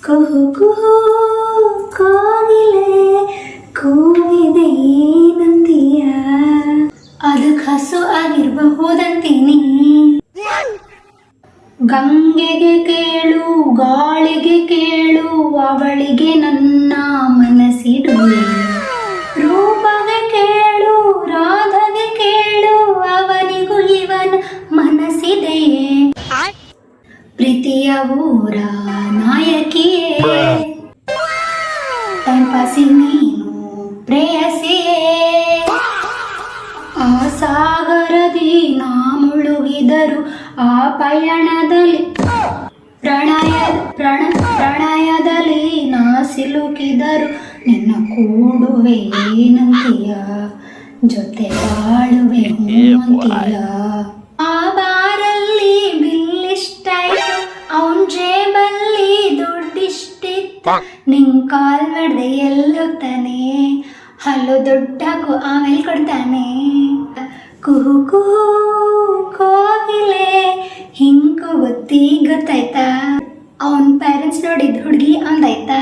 ಕುಹು ಕುಹು ಕೋಗಿಲೆ ಕೂಗಿದೆ ಏನಂತೀಯ, ಅದಕ್ಕೆ ಹಸು ಆಗಿರಬಹುದಂತೀನಿ. ಗಂಗೆಗೆ ಕೇಳು ಗಾಳಿಗೆ ಕೇಳು ಅವಳಿಗೆ ನನ್ನ ಮನಸ್ಸಿಡುವೆ. ರೂಪಗೆ ಕೇಳು ರಾಧಗೆ ಕೇಳು ಅವನಿಗೂ ಇವನ ಮನಸ್ಸಿದೆಯೇ. ಪ್ರೀತಿಯ ಊರ ನಾಯಕಿಯೇ ಟೈಮ್ ಪಾಸಿಂಗ್ ನೀನು ಪ್ರೇಯಸಿಯೇ. ಆ ಸಾಗರದಿ ನಾ ಮುಳುಗಿದರು ಆ ಪಯಣದಲ್ಲಿ ಪ್ರಣಯದಲ್ಲಿ ನಾ ಸಿಲುಕಿದರು ನಿನ್ನ ಕೂಡುವೆ ಏನಂತೀಯ, ಜೊತೆ ಬಾಳುವೆ ಅಂತೀಯ. ಆ ಬಾರಲ್ಲಿ ಬಿಲ್ಲಿಷ್ಟಾಯ್ತು ಅವನ್ ಜೇಬಲ್ಲಿ ದುಡ್ಡಿಷ್ಟಿತ್ತು, ನಿಂಗ್ ಕಾಲ್ ಹೊಡೆದೆ ಎಲ್ಲೋಗ್ತಾನೆ ಹಲ್ಲು ದುಡ್ಡಾಕು ಆಮೇಲೆ ಕೊಡ್ತಾನೆ. ಕುಹು ಕುಹು ಕೋಗಿಲೆ ಹಿಂಗ್ ಗೊತ್ತಾಯ್ತಾ, ಅವನ್ ಪೇರೆಂಟ್ಸ್ ನೋಡಿದ್ ಹುಡುಗಿ ಅಂದಾಯ್ತಾ.